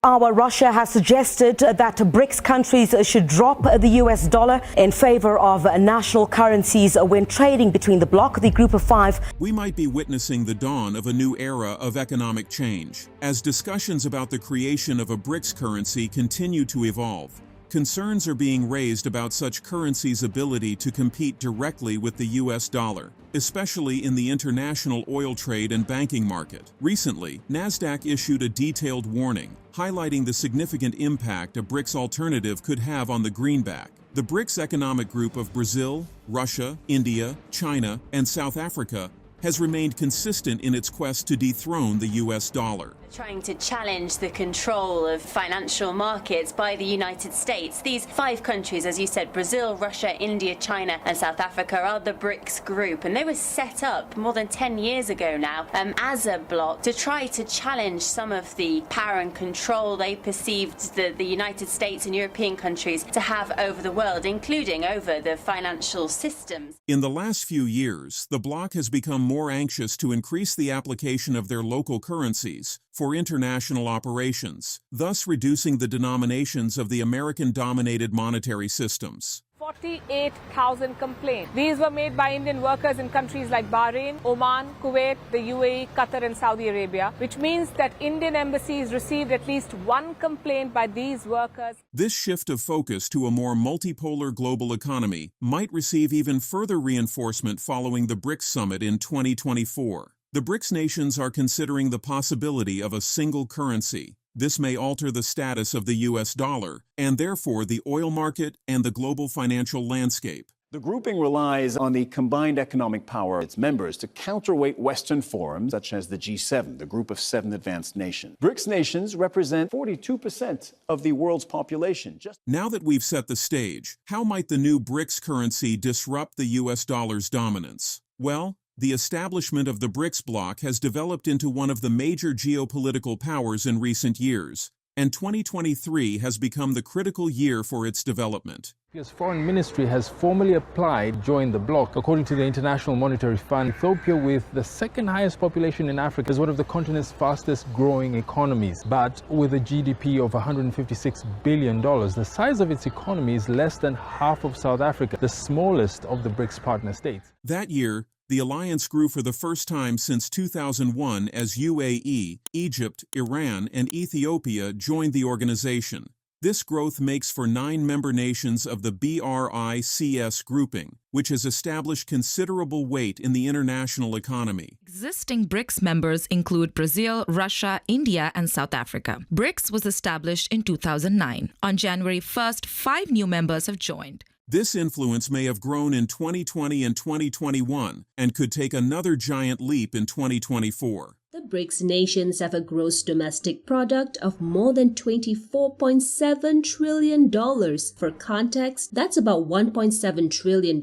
Our Russia has suggested that BRICS countries should drop the US dollar in favor of national currencies when trading between the bloc, the Group of Five. We might be witnessing the dawn of a new era of economic change, as discussions about the creation of a BRICS currency continue to evolve. Concerns are being raised about such currencies' ability to compete directly with the US dollar, especially in the international oil trade and banking market. Recently, NASDAQ issued a detailed warning, highlighting the significant impact a BRICS alternative could have on the greenback. The BRICS economic group of Brazil, Russia, India, China, and South Africa has remained consistent in its quest to dethrone the US dollar. Trying to challenge the control of financial markets by the United States. These 5 countries, as you said, Brazil, Russia, India, China, and South Africa, are the BRICS group, and they were set up more than 10 years ago now as a bloc to try to challenge some of the power and control they perceived the United States and European countries to have over the world, including over the financial systems. In the last few years, the bloc has become more anxious to increase the application of their local currencies for international operations, thus reducing the denominations of the American-dominated monetary systems. 48,000 complaints. These were made by Indian workers in countries like Bahrain, Oman, Kuwait, the UAE, Qatar, and Saudi Arabia, which means that Indian embassies received at least 1 complaint by these workers. This shift of focus to a more multipolar global economy might receive even further reinforcement following the BRICS summit in 2024. The BRICS nations are considering the possibility of a single currency. This may alter the status of the US dollar, and therefore the oil market and the global financial landscape. The grouping relies on the combined economic power of its members to counterweight Western forums such as the G7, the group of 7 advanced nations. BRICS nations represent 42% of the world's population. Now that we've set the stage, how might the new BRICS currency disrupt the US dollar's dominance? Well, the establishment of the BRICS bloc has developed into one of the major geopolitical powers in recent years, and 2023 has become the critical year for its development. Ethiopia's foreign ministry has formally applied to join the bloc. According to the International Monetary Fund, Ethiopia, with the second highest population in Africa, is one of the continent's fastest growing economies. But with a GDP of $156 billion, the size of its economy is less than half of South Africa, the smallest of the BRICS partner states. That year, the alliance grew for the first time since 2001 as UAE, Egypt, Iran, and Ethiopia joined the organization. This growth makes for 9 member nations of the BRICS grouping, which has established considerable weight in the international economy. Existing BRICS members include Brazil, Russia, India, and South Africa. BRICS was established in 2009. On January 1st, 5 new members have joined. This influence may have grown in 2020 and 2021 and could take another giant leap in 2024. The BRICS nations have a gross domestic product of more than $24.7 trillion. For context, that's about $1.7 trillion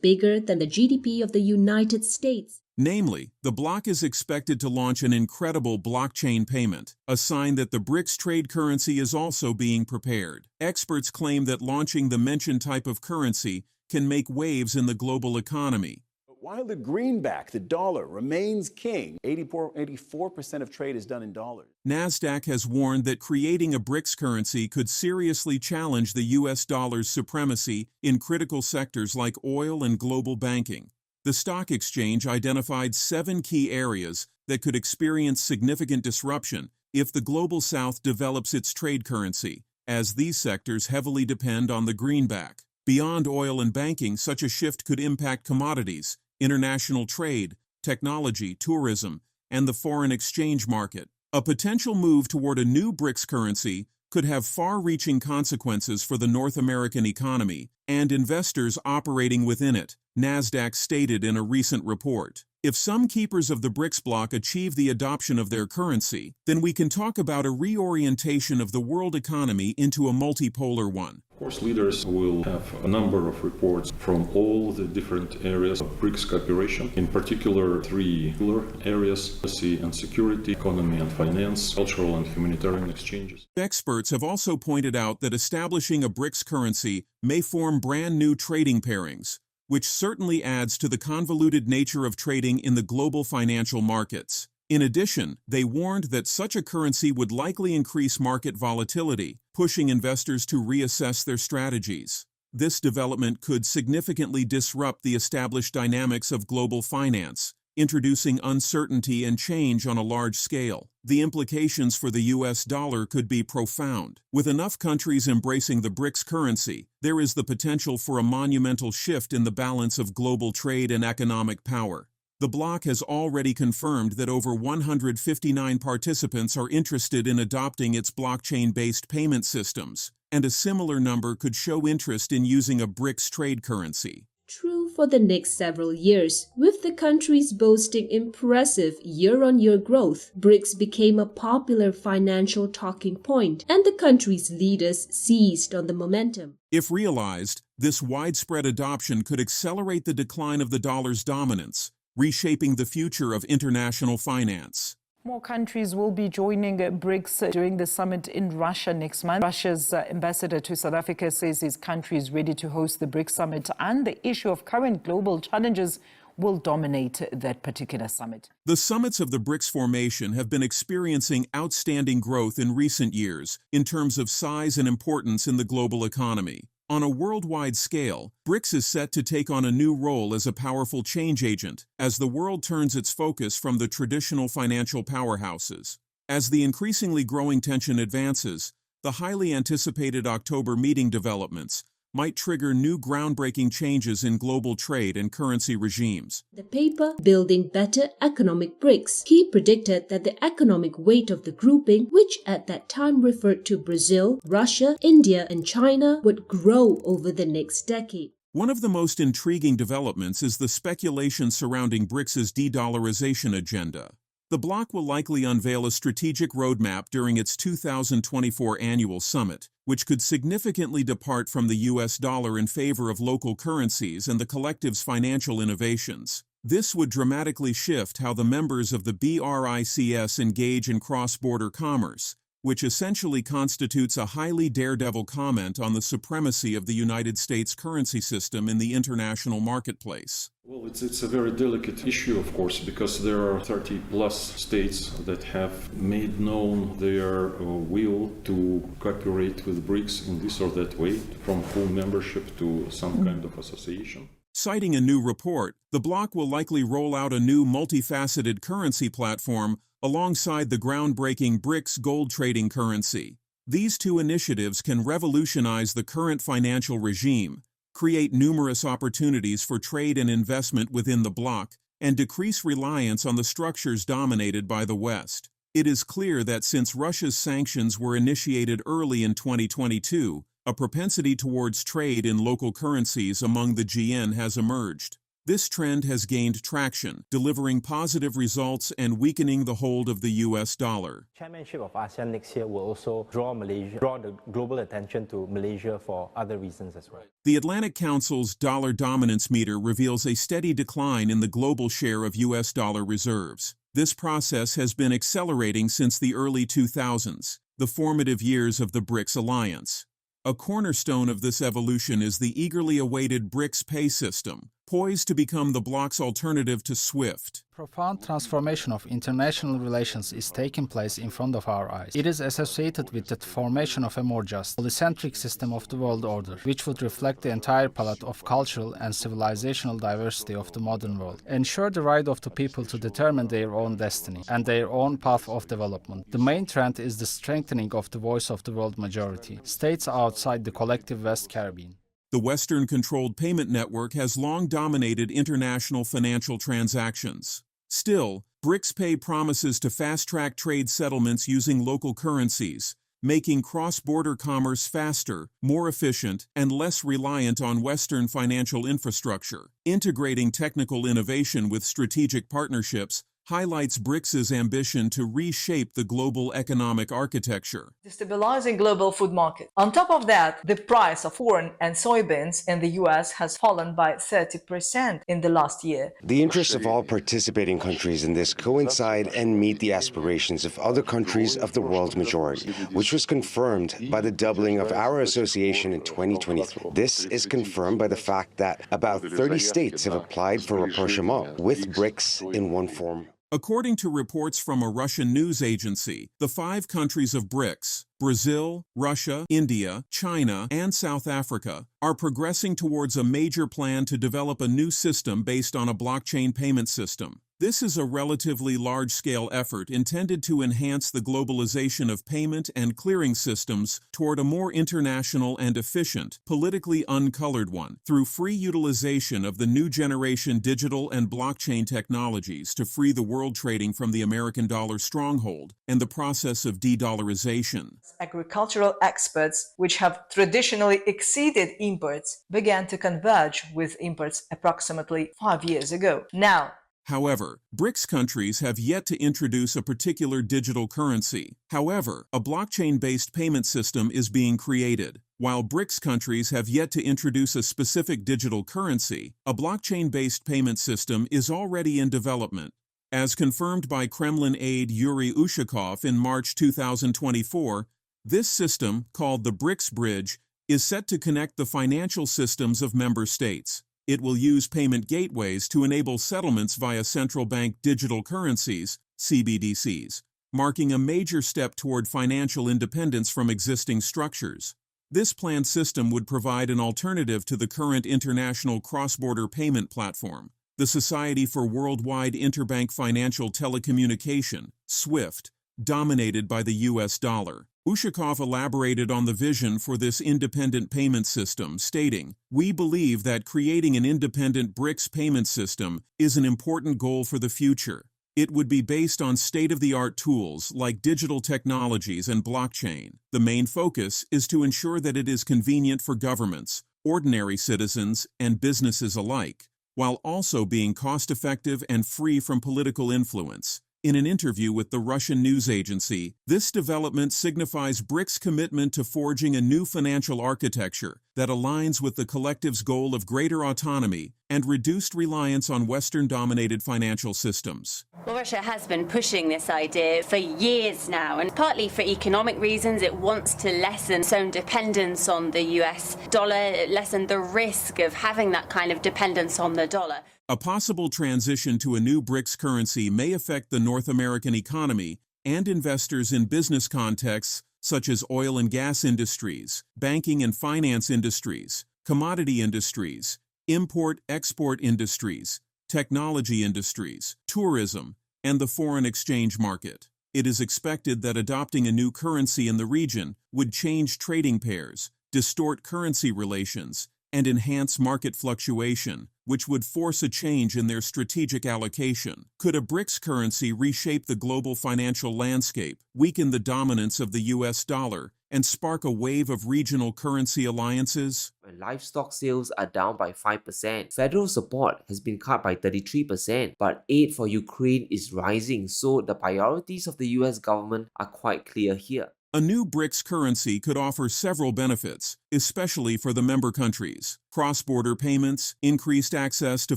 bigger than the GDP of the United States. Namely, the bloc is expected to launch an incredible blockchain payment, a sign that the BRICS trade currency is also being prepared. Experts claim that launching the mentioned type of currency can make waves in the global economy. While the greenback, the dollar, remains king, 84% of trade is done in dollars. NASDAQ has warned that creating a BRICS currency could seriously challenge the US dollar's supremacy in critical sectors like oil and global banking. The stock exchange identified 7 key areas that could experience significant disruption if the Global South develops its trade currency, as these sectors heavily depend on the greenback. Beyond oil and banking, such a shift could impact commodities, international trade, technology, tourism, and the foreign exchange market. A potential move toward a new BRICS currency could have far-reaching consequences for the North American economy and investors operating within it, NASDAQ stated in a recent report. If some keepers of the BRICS bloc achieve the adoption of their currency, then we can talk about a reorientation of the world economy into a multipolar one. Of course, leaders will have a number of reports from all the different areas of BRICS cooperation, in particular 3 pillar areas: policy and security, economy and finance, cultural and humanitarian exchanges. Experts have also pointed out that establishing a BRICS currency may form brand new trading pairings, which certainly adds to the convoluted nature of trading in the global financial markets. In addition, they warned that such a currency would likely increase market volatility, pushing investors to reassess their strategies. This development could significantly disrupt the established dynamics of global finance, introducing uncertainty and change on a large scale. The implications for the US dollar could be profound. With enough countries embracing the BRICS currency, there is the potential for a monumental shift in the balance of global trade and economic power. The bloc has already confirmed that over 159 participants are interested in adopting its blockchain-based payment systems, and a similar number could show interest in using a BRICS trade currency. True for the next several years. With the countries boasting impressive year-on-year growth, BRICS became a popular financial talking point, and the countries' leaders seized on the momentum. If realized, this widespread adoption could accelerate the decline of the dollar's dominance, reshaping the future of international finance. More countries will be joining BRICS during the summit in Russia next month. Russia's ambassador to South Africa says his country is ready to host the BRICS summit, and the issue of current global challenges will dominate that particular summit. The summits of the BRICS formation have been experiencing outstanding growth in recent years in terms of size and importance in the global economy. On a worldwide scale, BRICS is set to take on a new role as a powerful change agent as the world turns its focus from the traditional financial powerhouses. As the increasingly growing tension advances, the highly anticipated October meeting developments might trigger new groundbreaking changes in global trade and currency regimes. The paper, Building Better Economic BRICS, he predicted that the economic weight of the grouping, which at that time referred to Brazil, Russia, India, and China, would grow over the next decade. One of the most intriguing developments is the speculation surrounding BRICS's de-dollarization agenda. The bloc will likely unveil a strategic roadmap during its 2024 annual summit, which could significantly depart from the US dollar in favor of local currencies and the collective's financial innovations. This would dramatically shift how the members of the BRICS engage in cross-border commerce, which essentially constitutes a highly daredevil comment on the supremacy of the United States currency system in the international marketplace. Well, it's a very delicate issue, of course, because there are 30-plus states that have made known their will to cooperate with BRICS in this or that way, from full membership to some kind of association. Citing a new report, the bloc will likely roll out a new multifaceted currency platform alongside the groundbreaking BRICS gold trading currency. These two initiatives can revolutionize the current financial regime, create numerous opportunities for trade and investment within the bloc, and decrease reliance on the structures dominated by the West. It is clear that since Russia's sanctions were initiated early in 2022, a propensity towards trade in local currencies among the GN has emerged. This trend has gained traction, delivering positive results and weakening the hold of the US dollar. Chairmanship of ASEAN next year will also draw the global attention to Malaysia for other reasons as well. The Atlantic Council's dollar dominance meter reveals a steady decline in the global share of US dollar reserves. This process has been accelerating since the early 2000s, the formative years of the BRICS alliance. A cornerstone of this evolution is the eagerly awaited BRICS pay system, poised to become the bloc's alternative to SWIFT. Profound transformation of international relations is taking place in front of our eyes. It is associated with the formation of a more just, polycentric system of the world order, which would reflect the entire palette of cultural and civilizational diversity of the modern world, ensure the right of the people to determine their own destiny and their own path of development. The main trend is the strengthening of the voice of the world majority, states outside the collective West Caribbean. The Western-controlled payment network has long dominated international financial transactions. Still, BRICS Pay promises to fast-track trade settlements using local currencies, making cross-border commerce faster, more efficient, and less reliant on Western financial infrastructure. Integrating technical innovation with strategic partnerships highlights BRICS's ambition to reshape the global economic architecture. Destabilizing global food market. On top of that, the price of corn and soybeans in the US has fallen by 30% in the last year. The interests of all participating countries in this coincide and meet the aspirations of other countries of the world's majority, which was confirmed by the doubling of our association in 2023. This is confirmed by the fact that about 30 states have applied for rapprochement with BRICS in one form According to reports from a Russian news agency, the 5 countries of BRICS, Brazil, Russia, India, China, and South Africa, are progressing towards a major plan to develop a new system based on a blockchain payment system. This is a relatively large-scale effort intended to enhance the globalization of payment and clearing systems toward a more international and efficient, politically uncolored one, through free utilization of the new generation digital and blockchain technologies to free the world trading from the American dollar stronghold and the process of de-dollarization. Agricultural exports, which have traditionally exceeded imports, began to converge with imports approximately 5 years ago. Now, however, BRICS countries have yet to introduce a particular digital currency. However, a blockchain-based payment system is being created. While BRICS countries have yet to introduce a specific digital currency, a blockchain-based payment system is already in development. As confirmed by Kremlin aide Yuri Ushakov in March 2024, this system, called the BRICS Bridge, is set to connect the financial systems of member states. It will use payment gateways to enable settlements via central bank digital currencies, CBDCs, marking a major step toward financial independence from existing structures. This planned system would provide an alternative to the current international cross-border payment platform, the Society for Worldwide Interbank Financial Telecommunication, SWIFT, dominated by the US dollar. Ushakov elaborated on the vision for this independent payment system, stating, "We believe that creating an independent BRICS payment system is an important goal for the future. It would be based on state-of-the-art tools like digital technologies and blockchain. The main focus is to ensure that it is convenient for governments, ordinary citizens, and businesses alike, while also being cost-effective and free from political influence." In an interview with the Russian news agency, this development signifies BRICS' commitment to forging a new financial architecture that aligns with the collective's goal of greater autonomy and reduced reliance on Western-dominated financial systems. Well, Russia has been pushing this idea for years now, and partly for economic reasons. It wants to lessen its own dependence on the US dollar, lessen the risk of having that kind of dependence on the dollar. A possible transition to a new BRICS currency may affect the North American economy and investors in business contexts such as oil and gas industries, banking and finance industries, commodity industries, import-export industries, technology industries, tourism, and the foreign exchange market. It is expected that adopting a new currency in the region would change trading pairs, distort currency relations, and enhance market fluctuation, which would force a change in their strategic allocation. Could a BRICS currency reshape the global financial landscape, weaken the dominance of the US dollar, and spark a wave of regional currency alliances? Livestock sales are down by 5%. Federal support has been cut by 33%, but aid for Ukraine is rising, so the priorities of the US government are quite clear here. A new BRICS currency could offer several benefits, especially for the member countries. Cross-border payments, increased access to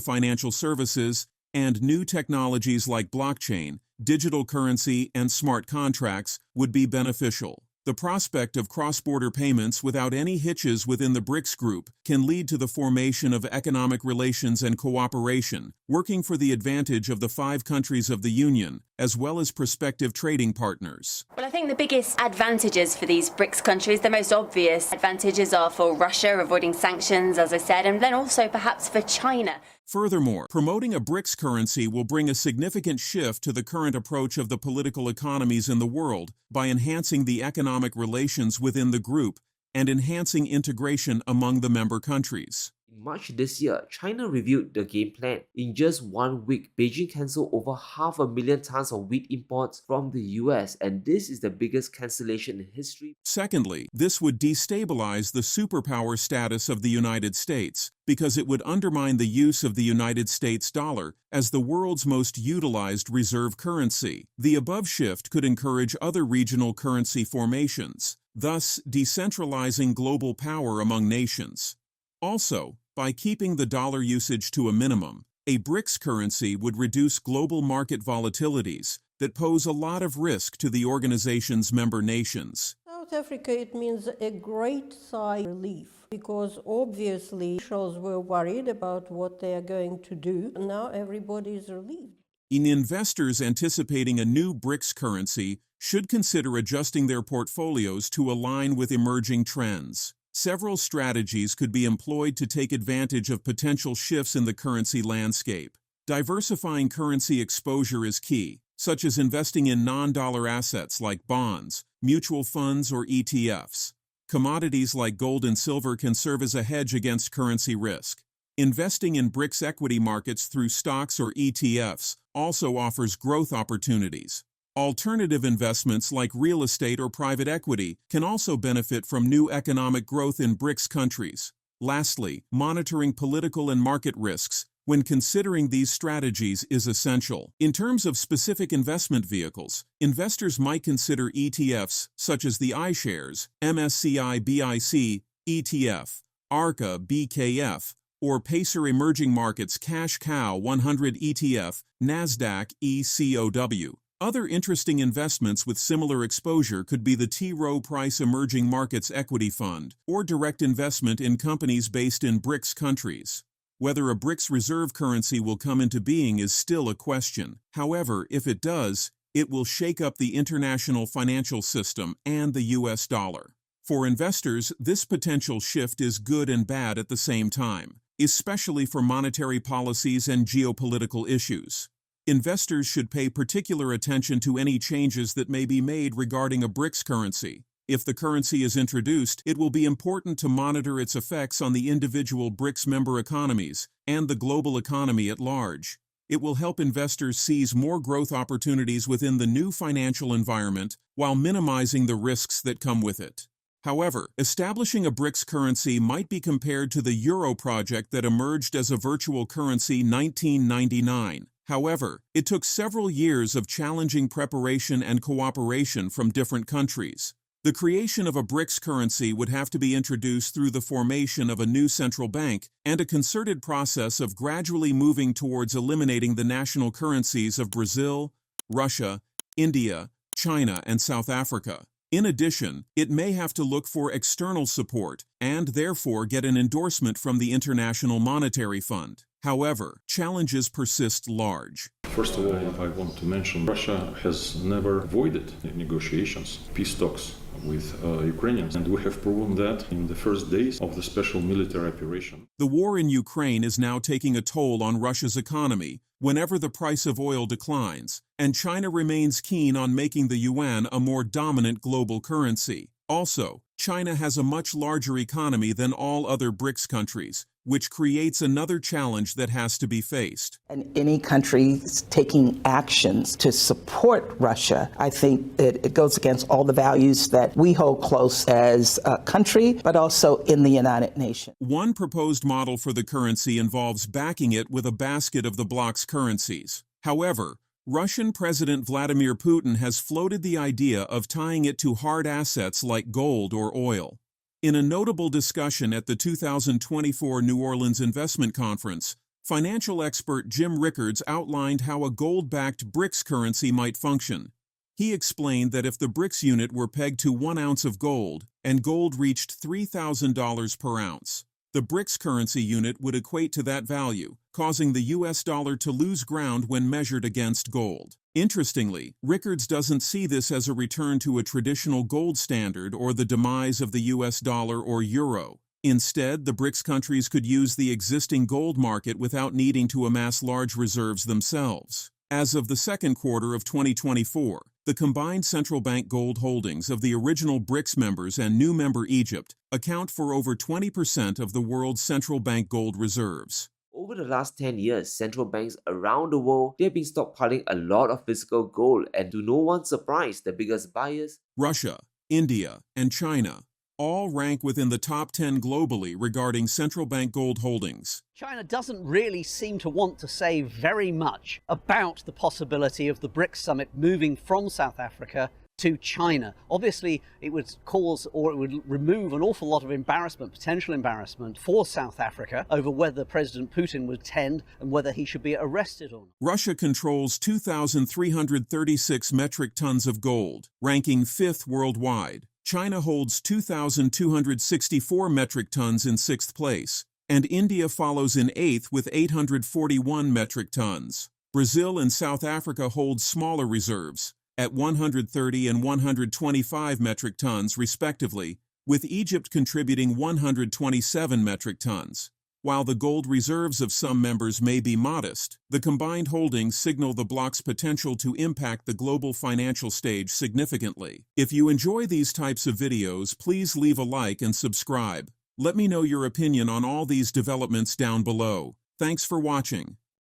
financial services, and new technologies like blockchain, digital currency, and smart contracts would be beneficial. The prospect of cross-border payments without any hitches within the BRICS group can lead to the formation of economic relations and cooperation, working for the advantage of the 5 countries of the Union, as well as prospective trading partners. Well, I think the biggest advantages for these BRICS countries, the most obvious advantages are for Russia, avoiding sanctions, as I said, and then also perhaps for China. Furthermore, promoting a BRICS currency will bring a significant shift to the current approach of the political economies in the world by enhancing the economic relations within the group and enhancing integration among the member countries. In March this year, China reviewed the game plan. In just 1 week, Beijing cancelled over 500,000 tons of wheat imports from the US, and this is the biggest cancellation in history. Secondly, this would destabilize the superpower status of the United States because it would undermine the use of the United States dollar as the world's most utilized reserve currency. The above shift could encourage other regional currency formations, thus decentralizing global power among nations. Also, by keeping the dollar usage to a minimum, a BRICS currency would reduce global market volatilities that pose a lot of risk to the organization's member nations. South Africa, it means a great sigh of relief because obviously officials were worried about what they are going to do. Now everybody is relieved. Investors anticipating a new BRICS currency should consider adjusting their portfolios to align with emerging trends. Several strategies could be employed to take advantage of potential shifts in the currency landscape. Diversifying currency exposure is key, such as investing in non-dollar assets like bonds, mutual funds, or ETFs. Commodities like gold and silver can serve as a hedge against currency risk. Investing in BRICS equity markets through stocks or ETFs also offers growth opportunities. Alternative investments like real estate or private equity can also benefit from new economic growth in BRICS countries. Lastly, monitoring political and market risks when considering these strategies is essential. In terms of specific investment vehicles, investors might consider ETFs such as the iShares, MSCI BIC ETF, ARCA BKF, or Pacer Emerging Markets Cash Cow 100 ETF, NASDAQ ECOW. Other interesting investments with similar exposure could be the T. Rowe Price Emerging Markets Equity Fund, or direct investment in companies based in BRICS countries. Whether a BRICS reserve currency will come into being is still a question. However, if it does, it will shake up the international financial system and the US dollar. For investors, this potential shift is good and bad at the same time, especially for monetary policies and geopolitical issues. Investors should pay particular attention to any changes that may be made regarding a BRICS currency. If the currency is introduced, it will be important to monitor its effects on the individual BRICS member economies and the global economy at large. It will help investors seize more growth opportunities within the new financial environment while minimizing the risks that come with it. However, establishing a BRICS currency might be compared to the Euro project that emerged as a virtual currency in 1999. However, it took several years of challenging preparation and cooperation from different countries. The creation of a BRICS currency would have to be introduced through the formation of a new central bank and a concerted process of gradually moving towards eliminating the national currencies of Brazil, Russia, India, China, and South Africa. In addition, it may have to look for external support and therefore get an endorsement from the International Monetary Fund. However, challenges persist large. First of all, I want to mention Russia has never avoided negotiations, peace talks with Ukrainians, and we have proven that in the first days of the special military operation. The war in Ukraine is now taking a toll on Russia's economy whenever the price of oil declines, and China remains keen on making the yuan a more dominant global currency. Also, China has a much larger economy than all other BRICS countries, which creates another challenge that has to be faced. And any country taking actions to support Russia, I think it goes against all the values that we hold close as a country, but also in the United Nations. One proposed model for the currency involves backing it with a basket of the bloc's currencies. However, Russian President Vladimir Putin has floated the idea of tying it to hard assets like gold or oil. In a notable discussion at the 2024 New Orleans Investment Conference, financial expert Jim Rickards outlined how a gold-backed BRICS currency might function. He explained that if the BRICS unit were pegged to 1 ounce of gold and gold reached $3,000 per ounce, the BRICS currency unit would equate to that value, causing the US dollar to lose ground when measured against gold. Interestingly, Rickards doesn't see this as a return to a traditional gold standard or the demise of the US dollar or euro. Instead, the BRICS countries could use the existing gold market without needing to amass large reserves themselves. As of the second quarter of 2024, the combined central bank gold holdings of the original BRICS members and new member Egypt account for over 20% of the world's central bank gold reserves. Over the last 10 years, central banks around the world, they've been stockpiling a lot of physical gold, and to no one's surprise, the biggest buyers, Russia, India, and China, all rank within the top 10 globally regarding central bank gold holdings. China doesn't really seem to want to say very much about the possibility of the BRICS summit moving from South Africa to China. Obviously, it would cause, or it would remove an awful lot of embarrassment, potential embarrassment for South Africa over whether President Putin would attend and whether he should be arrested or not. Russia controls 2,336 metric tons of gold, ranking 5th worldwide. China holds 2,264 metric tons in 6th place, and India follows in 8th with 841 metric tons. Brazil and South Africa hold smaller reserves, at 130 and 125 metric tons respectively, with Egypt contributing 127 metric tons. While the gold reserves of some members may be modest, the combined holdings signal the bloc's potential to impact the global financial stage significantly. If you enjoy these types of videos, please leave a like and subscribe. Let me know your opinion on all these developments down below. Thanks for watching.